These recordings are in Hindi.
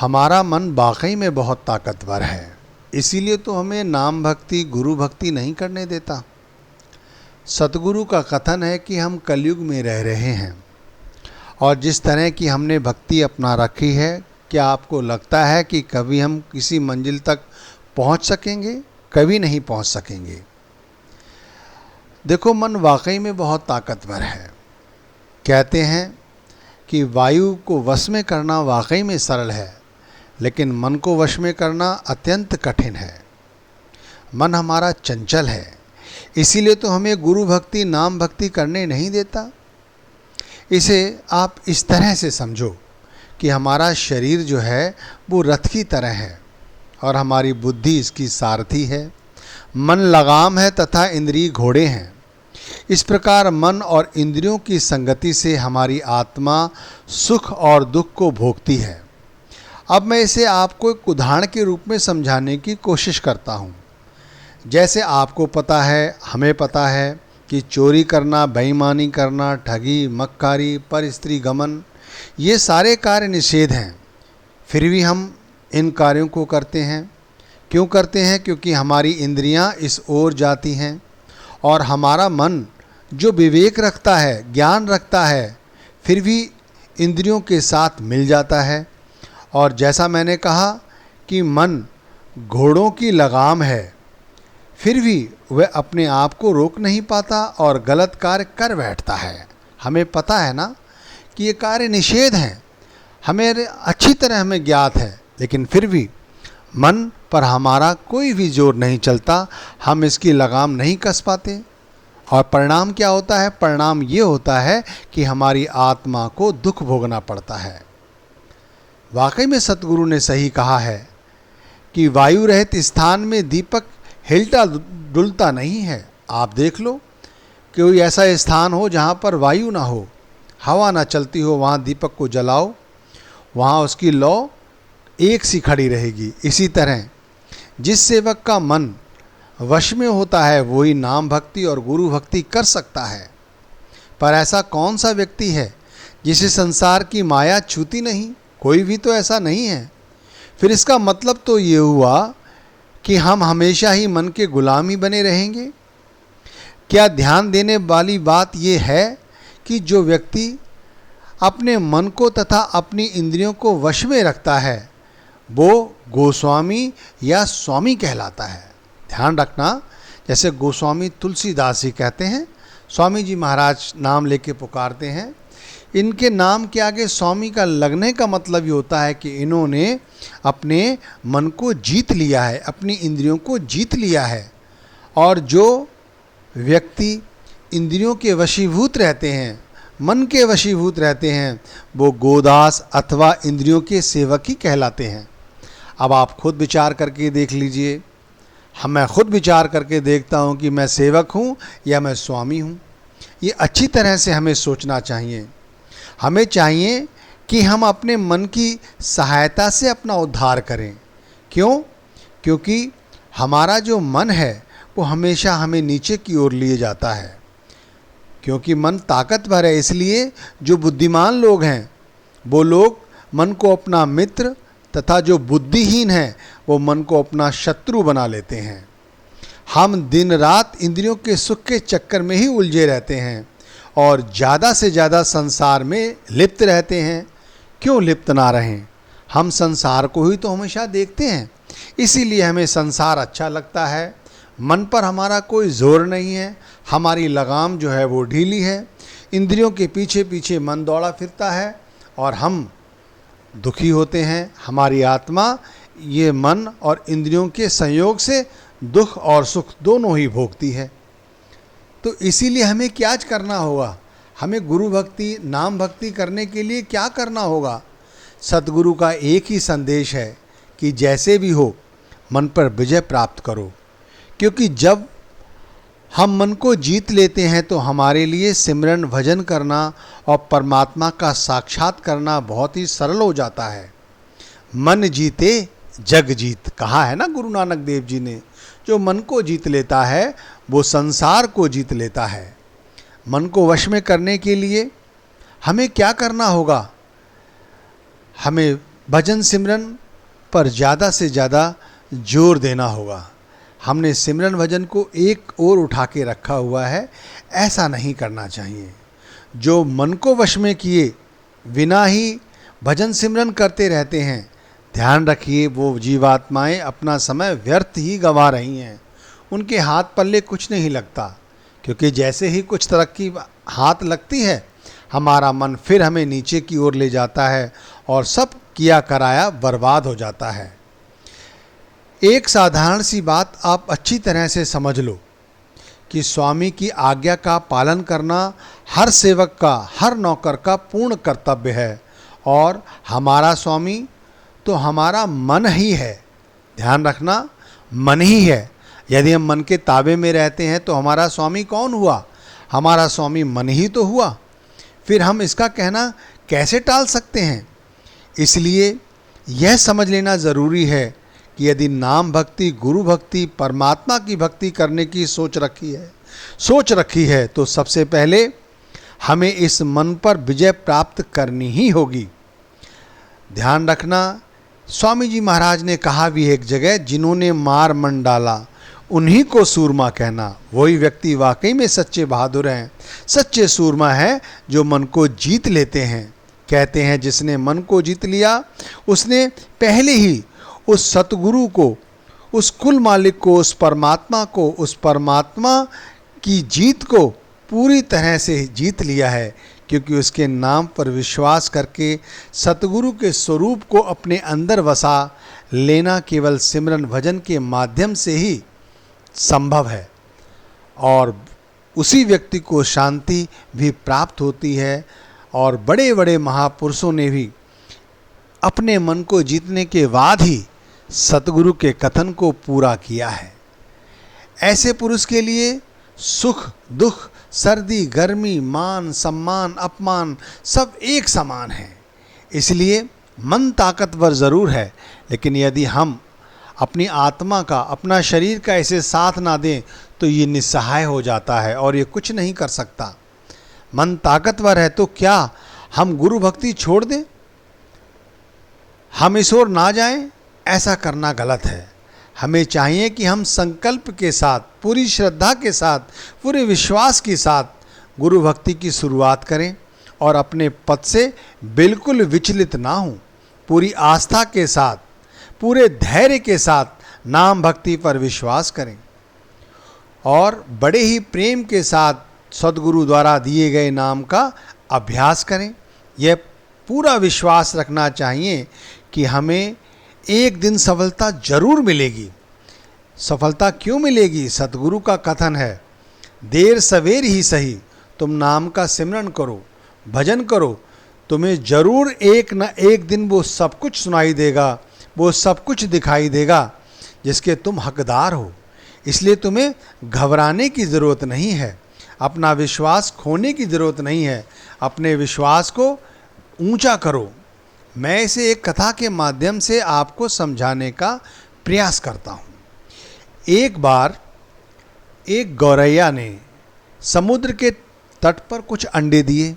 हमारा मन वाकई में बहुत ताकतवर है, इसीलिए तो हमें नाम भक्ति गुरु भक्ति नहीं करने देता। सतगुरु का कथन है कि हम कलयुग में रह रहे हैं और जिस तरह की हमने भक्ति अपना रखी है, क्या आपको लगता है कि कभी हम किसी मंजिल तक पहुंच सकेंगे? कभी नहीं पहुंच सकेंगे। देखो, मन वाकई में बहुत ताकतवर है। कहते हैं कि वायु को वश में करना वाकई में सरल है, लेकिन मन को वश में करना अत्यंत कठिन है। मन हमारा चंचल है, इसीलिए तो हमें गुरु भक्ति नाम भक्ति करने नहीं देता। इसे आप इस तरह से समझो कि हमारा शरीर जो है वो रथ की तरह है और हमारी बुद्धि इसकी सारथी है। मन लगाम है तथा इंद्रिय घोड़े हैं। इस प्रकार मन और इंद्रियों की संगति से हमारी आत्मा सुख और दुख को भोगती है। अब मैं इसे आपको एक उदाहरण के रूप में समझाने की कोशिश करता हूँ। जैसे आपको पता है, हमें पता है कि चोरी करना, बेईमानी करना, ठगी, मक्कारी, पर स्त्री गमन, ये सारे कार्य निषेध हैं। फिर भी हम इन कार्यों को करते हैं। क्यों करते हैं? क्योंकि हमारी इंद्रियां इस ओर जाती हैं और हमारा मन जो विवेक रखता है, ज्ञान रखता है, फिर भी इंद्रियों के साथ मिल जाता है। और जैसा मैंने कहा कि मन घोड़ों की लगाम है, फिर भी वह अपने आप को रोक नहीं पाता और गलत कार्य कर बैठता है। हमें पता है ना कि ये कार्य निषेध हैं, हमें अच्छी तरह हमें ज्ञात है, लेकिन फिर भी मन पर हमारा कोई भी जोर नहीं चलता, हम इसकी लगाम नहीं कस पाते। और परिणाम क्या होता है? परिणाम ये होता है कि हमारी आत्मा को दुख भोगना पड़ता है। वाकई में सतगुरु ने सही कहा है कि वायु रहित स्थान में दीपक हिलता डुलता नहीं है। आप देख लो, कोई ऐसा स्थान हो जहाँ पर वायु ना हो, हवा ना चलती हो, वहाँ दीपक को जलाओ, वहाँ उसकी लौ एक सी खड़ी रहेगी। इसी तरह जिस सेवक का मन वश में होता है वही नाम भक्ति और गुरु भक्ति कर सकता है। पर ऐसा कौन सा व्यक्ति है जिसे संसार की माया छूती नहीं? कोई भी तो ऐसा नहीं है। फिर इसका मतलब तो ये हुआ कि हम हमेशा ही मन के गुलाम ही बने रहेंगे। क्या ध्यान देने वाली बात यह है कि जो व्यक्ति अपने मन को तथा अपनी इंद्रियों को वश में रखता है वो गोस्वामी या स्वामी कहलाता है। ध्यान रखना, जैसे गोस्वामी तुलसीदास जी कहते हैं, स्वामी जी महाराज नाम लेके पुकारते हैं। इनके नाम के आगे स्वामी का लगने का मतलब ये होता है कि इन्होंने अपने मन को जीत लिया है, अपनी इंद्रियों को जीत लिया है। और जो व्यक्ति इंद्रियों के वशीभूत रहते हैं, मन के वशीभूत रहते हैं, वो गोदास अथवा इंद्रियों के सेवक ही कहलाते हैं। अब आप खुद विचार करके देख लीजिए। मैं खुद विचार करके देखता हूँ कि मैं सेवक हूँ या मैं स्वामी हूँ। ये अच्छी तरह से हमें सोचना चाहिए। हमें चाहिए कि हम अपने मन की सहायता से अपना उद्धार करें। क्यों? क्योंकि हमारा जो मन है वो हमेशा हमें नीचे की ओर लिए जाता है। क्योंकि मन ताकतवर है, इसलिए जो बुद्धिमान लोग हैं वो लोग मन को अपना मित्र तथा जो बुद्धिहीन है वो मन को अपना शत्रु बना लेते हैं। हम दिन रात इंद्रियों के सुख के चक्कर में ही उलझे रहते हैं और ज़्यादा से ज़्यादा संसार में लिप्त रहते हैं। क्यों लिप्त ना रहें? हम संसार को ही तो हमेशा देखते हैं, इसीलिए हमें संसार अच्छा लगता है। मन पर हमारा कोई जोर नहीं है, हमारी लगाम जो है वो ढीली है। इंद्रियों के पीछे पीछे मन दौड़ा फिरता है और हम दुखी होते हैं। हमारी आत्मा ये मन और इंद्रियों के संयोग से दुख और सुख दोनों ही भोगती है। तो इसीलिए हमें क्या करना होगा? हमें गुरु भक्ति नाम भक्ति करने के लिए क्या करना होगा? सतगुरु का एक ही संदेश है कि जैसे भी हो मन पर विजय प्राप्त करो। क्योंकि जब हम मन को जीत लेते हैं तो हमारे लिए सिमरन भजन करना और परमात्मा का साक्षात करना बहुत ही सरल हो जाता है। मन जीते जग जीत, कहा है ना गुरु नानक देव जी ने। जो मन को जीत लेता है वो संसार को जीत लेता है। मन को वश में करने के लिए हमें क्या करना होगा? हमें भजन सिमरन पर ज़्यादा से ज़्यादा जोर देना होगा। हमने सिमरन भजन को एक ओर उठा के रखा हुआ है, ऐसा नहीं करना चाहिए। जो मन को वश में किए बिना ही भजन सिमरन करते रहते हैं, ध्यान रखिए वो जीवात्माएं अपना समय व्यर्थ ही गंवा रही हैं। उनके हाथ पल्ले कुछ नहीं लगता, क्योंकि जैसे ही कुछ तरक्की हाथ लगती है, हमारा मन फिर हमें नीचे की ओर ले जाता है और सब किया कराया बर्बाद हो जाता है। एक साधारण सी बात आप अच्छी तरह से समझ लो कि स्वामी की आज्ञा का पालन करना हर सेवक का, हर नौकर का पूर्ण कर्तव्य है। और हमारा स्वामी तो हमारा मन ही है। ध्यान रखना, मन ही है। यदि हम मन के ताबे में रहते हैं तो हमारा स्वामी कौन हुआ? हमारा स्वामी मन ही तो हुआ। फिर हम इसका कहना कैसे टाल सकते हैं? इसलिए यह समझ लेना ज़रूरी है कि यदि नाम भक्ति, गुरु भक्ति, परमात्मा की भक्ति करने की सोच रखी है तो सबसे पहले हमें इस मन पर विजय प्राप्त करनी ही होगी। ध्यान रखना, स्वामी जी महाराज ने कहा भी एक जगह, जिन्होंने मार मन डाला उन्हीं को सूरमा कहना। वही व्यक्ति वाकई में सच्चे बहादुर हैं, सच्चे सूरमा हैं जो मन को जीत लेते हैं। कहते हैं जिसने मन को जीत लिया उसने पहले ही उस सतगुरु को, उस कुल मालिक को, उस परमात्मा की जीत को पूरी तरह से जीत लिया है, क्योंकि उसके नाम पर विश्वास करके सतगुरु के स्वरूप को अपने अंदर वसा लेना केवल सिमरन भजन के माध्यम से ही संभव है। और उसी व्यक्ति को शांति भी प्राप्त होती है। और बड़े बड़े महापुरुषों ने भी अपने मन को जीतने के बाद ही सतगुरु के कथन को पूरा किया है। ऐसे पुरुष के लिए सुख दुख, सर्दी गर्मी, मान सम्मान, अपमान सब एक समान है। इसलिए मन ताकतवर ज़रूर है, लेकिन यदि हम अपनी आत्मा का, अपना शरीर का ऐसे साथ ना दें तो ये निस्सहाय हो जाता है और ये कुछ नहीं कर सकता। मन ताकतवर है तो क्या हम गुरु भक्ति छोड़ दें, हम इस ओर ना जाएं? ऐसा करना गलत है। हमें चाहिए कि हम संकल्प के साथ, पूरी श्रद्धा के साथ, पूरे विश्वास के साथ गुरु भक्ति की शुरुआत करें और अपने पद से बिल्कुल विचलित ना हों। पूरी आस्था के साथ, पूरे धैर्य के साथ नाम भक्ति पर विश्वास करें और बड़े ही प्रेम के साथ सद्गुरु द्वारा दिए गए नाम का अभ्यास करें। यह पूरा विश्वास रखना चाहिए कि हमें एक दिन सफलता जरूर मिलेगी। सफलता क्यों मिलेगी? सतगुरु का कथन है, देर सवेर ही सही तुम नाम का सिमरन करो, भजन करो, तुम्हें जरूर एक न एक दिन वो सब कुछ सुनाई देगा, वो सब कुछ दिखाई देगा जिसके तुम हकदार हो। इसलिए तुम्हें घबराने की ज़रूरत नहीं है, अपना विश्वास खोने की ज़रूरत नहीं है। अपने विश्वास को ऊंचा करो। मैं इसे एक कथा के माध्यम से आपको समझाने का प्रयास करता हूँ। एक बार एक गौरैया ने समुद्र के तट पर कुछ अंडे दिए,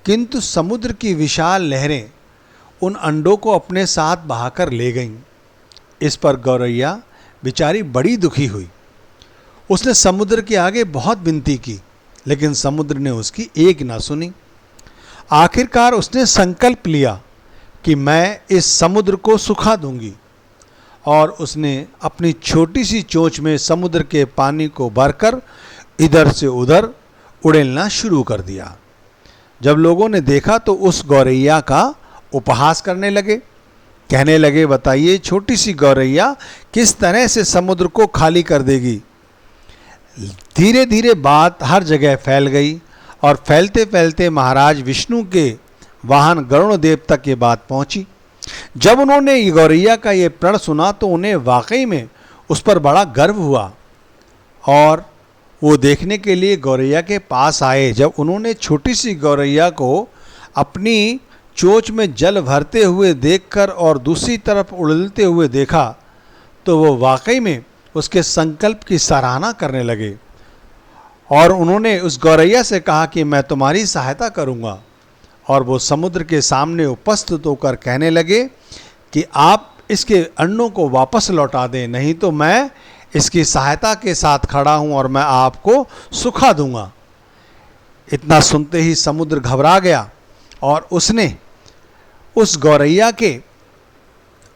किंतु समुद्र की विशाल लहरें उन अंडों को अपने साथ बहाकर ले गईं। इस पर गौरैया बेचारी बड़ी दुखी हुई। उसने समुद्र के आगे बहुत विनती की, लेकिन समुद्र ने उसकी एक ना सुनी। आखिरकार उसने संकल्प लिया कि मैं इस समुद्र को सुखा दूंगी, और उसने अपनी छोटी सी चोंच में समुद्र के पानी को भरकर इधर से उधर उड़ेलना शुरू कर दिया। जब लोगों ने देखा तो उस गौरैया का उपहास करने लगे, कहने लगे, बताइए छोटी सी गौरैया किस तरह से समुद्र को खाली कर देगी। धीरे धीरे बात हर जगह फैल गई और फैलते फैलते महाराज विष्णु के वाहन गरुड़ देव तक ये बात पहुंची। जब उन्होंने गौरैया का ये प्रण सुना तो उन्हें वाकई में उस पर बड़ा गर्व हुआ और वो देखने के लिए गौरैया के पास आए। जब उन्होंने छोटी सी गौरैया को अपनी चोंच में जल भरते हुए देखकर और दूसरी तरफ उड़लते हुए देखा तो वो वाकई में उसके संकल्प की सराहना करने लगे और उन्होंने उस गौरैया से कहा कि मैं तुम्हारी सहायता करूंगा। और वो समुद्र के सामने उपस्थित होकर कहने लगे कि आप इसके अंडों को वापस लौटा दें, नहीं तो मैं इसकी सहायता के साथ खड़ा हूं और मैं आपको सुखा दूंगा। इतना सुनते ही समुद्र घबरा गया और उसने उस गौरैया के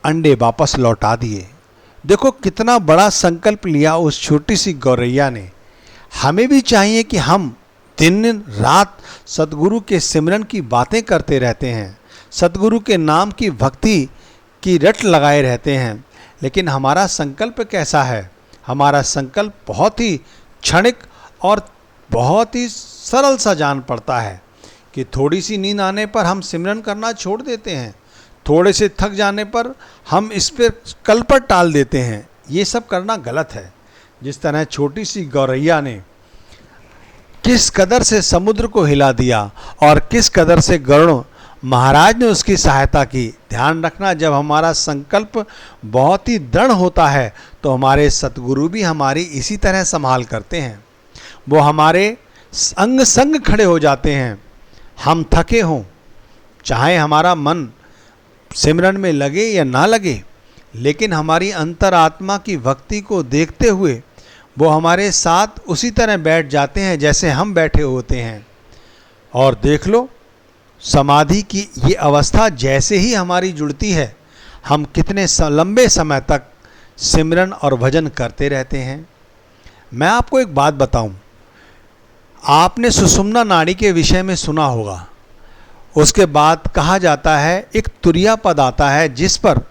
अंडे वापस लौटा दिए। देखो कितना बड़ा संकल्प लिया उस छोटी सी गौरैया ने। हमें भी चाहिए कि हम दिन रात सतगुरु के सिमरन की बातें करते रहते हैं, सतगुरु के नाम की भक्ति की रट लगाए रहते हैं, लेकिन हमारा संकल्प कैसा है? हमारा संकल्प बहुत ही क्षणिक और बहुत ही सरल सा जान पड़ता है कि थोड़ी सी नींद आने पर हम सिमरन करना छोड़ देते हैं, थोड़े से थक जाने पर हम इस पर कल पर टाल देते हैं। ये सब करना गलत है। जिस तरह छोटी सी गौरैया ने किस कदर से समुद्र को हिला दिया और किस कदर से गरुड़ महाराज ने उसकी सहायता की। ध्यान रखना, जब हमारा संकल्प बहुत ही दृढ़ होता है तो हमारे सतगुरु भी हमारी इसी तरह संभाल करते हैं। वो हमारे अंग संग खड़े हो जाते हैं। हम थके हों, चाहे हमारा मन सिमरन में लगे या ना लगे, लेकिन हमारी अंतरात्मा की भक्ति को देखते हुए वो हमारे साथ उसी तरह बैठ जाते हैं जैसे हम बैठे होते हैं। और देख लो, समाधि की ये अवस्था जैसे ही हमारी जुड़ती है, हम कितने लंबे समय तक सिमरन और भजन करते रहते हैं। मैं आपको एक बात बताऊं, आपने सुषुम्ना नाड़ी के विषय में सुना होगा। उसके बाद कहा जाता है, एक तुरिया पद आता है जिस पर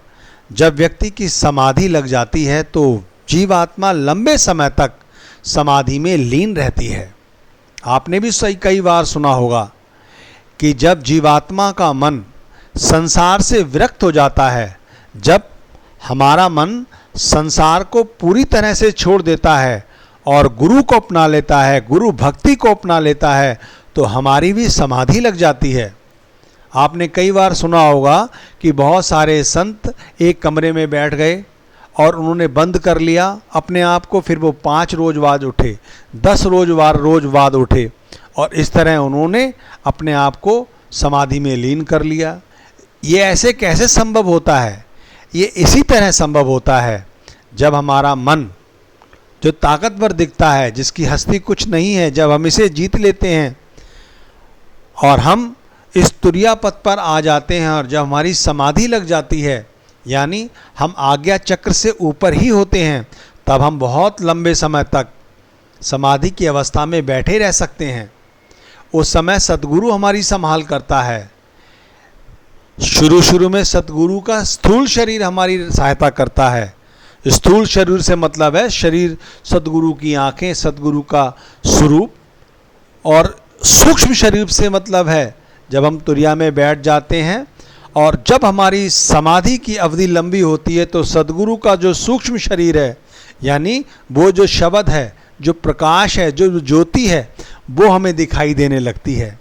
जब व्यक्ति की समाधि लग जाती है तो जीवात्मा लंबे समय तक समाधि में लीन रहती है। आपने भी सही कई बार सुना होगा कि जब जीवात्मा का मन संसार से विरक्त हो जाता है, जब हमारा मन संसार को पूरी तरह से छोड़ देता है और गुरु को अपना लेता है, गुरु भक्ति को अपना लेता है, तो हमारी भी समाधि लग जाती है। आपने कई बार सुना होगा कि बहुत सारे संत एक कमरे में बैठ गए और उन्होंने बंद कर लिया अपने आप को, फिर वो 5 रोज बाद उठे, 10 रोज बाद उठे और इस तरह उन्होंने अपने आप को समाधि में लीन कर लिया। ये ऐसे कैसे संभव होता है? ये इसी तरह संभव होता है जब हमारा मन जो ताकतवर दिखता है, जिसकी हस्ती कुछ नहीं है, जब हम इसे जीत लेते हैं और हम इस तुरिया पथ पर आ जाते हैं और जब हमारी समाधि लग जाती है, यानी हम आज्ञा चक्र से ऊपर ही होते हैं, तब हम बहुत लंबे समय तक समाधि की अवस्था में बैठे रह सकते हैं। उस समय सतगुरु हमारी संभाल करता है। शुरू में सतगुरु का स्थूल शरीर हमारी सहायता करता है। स्थूल शरीर से मतलब है शरीर, सतगुरु की आंखें, सतगुरु का स्वरूप। और सूक्ष्म शरीर से मतलब है जब हम तुरिया में बैठ जाते हैं और जब हमारी समाधि की अवधि लंबी होती है तो सतगुरु का जो सूक्ष्म शरीर है, यानी वो जो शब्द है, जो प्रकाश है, जो ज्योति है, वो हमें दिखाई देने लगती है।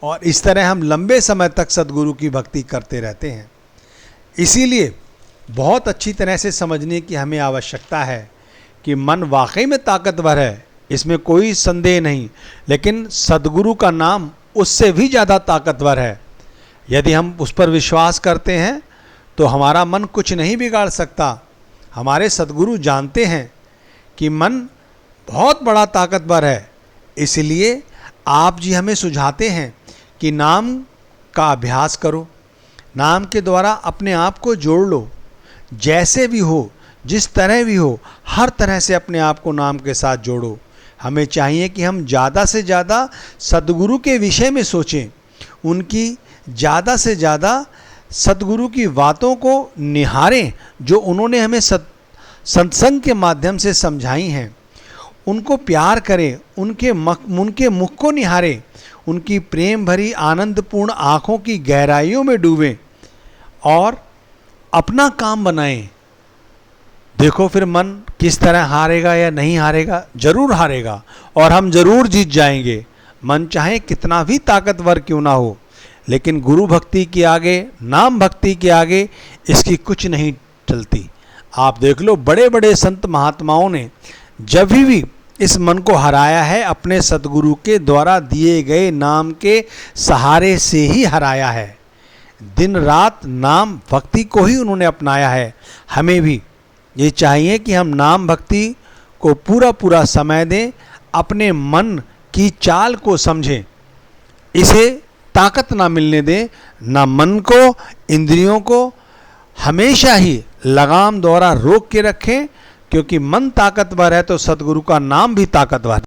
और इस तरह हम लंबे समय तक सतगुरु की भक्ति करते रहते हैं। इसीलिए बहुत अच्छी तरह से समझने की हमें आवश्यकता है कि मन वाकई में ताकतवर है, इसमें कोई संदेह नहीं, लेकिन सतगुरु का नाम उससे भी ज़्यादा ताकतवर है। यदि हम उस पर विश्वास करते हैं तो हमारा मन कुछ नहीं बिगाड़ सकता। हमारे सतगुरु जानते हैं कि मन बहुत बड़ा ताकतवर है। इसलिए आप जी हमें सुझाते हैं कि नाम का अभ्यास करो, नाम के द्वारा अपने आप को जोड़ लो। जैसे भी हो, जिस तरह भी हो, हर तरह से अपने आप को नाम के साथ जोड़ो। हमें चाहिए कि हम ज़्यादा से ज़्यादा सतगुरु के विषय में सोचें, उनकी ज़्यादा से ज़्यादा सतगुरु की बातों को निहारें जो उन्होंने हमें सत्संग के माध्यम से समझाई हैं। उनको प्यार करें, उनके मुख को निहारें, उनकी प्रेम भरी आनंदपूर्ण आँखों की गहराइयों में डूबें और अपना काम बनाएं। देखो फिर मन किस तरह हारेगा या नहीं हारेगा, जरूर हारेगा और हम जरूर जीत जाएंगे। मन चाहे कितना भी ताकतवर क्यों ना हो, लेकिन गुरु भक्ति के आगे, नाम भक्ति के आगे इसकी कुछ नहीं चलती। आप देख लो, बड़े बड़े संत महात्माओं ने जब भी इस मन को हराया है, अपने सतगुरु के द्वारा दिए गए नाम के सहारे से ही हराया है। दिन रात नाम भक्ति को ही उन्होंने अपनाया है। हमें भी ये चाहिए कि हम नाम भक्ति को पूरा पूरा समय दें, अपने मन की चाल को समझें, इसे ताकत ना मिलने दें, ना मन को, इंद्रियों को हमेशा ही लगाम द्वारा रोक के रखें, क्योंकि मन ताकतवर है तो सदगुरु का नाम भी ताकतवर है।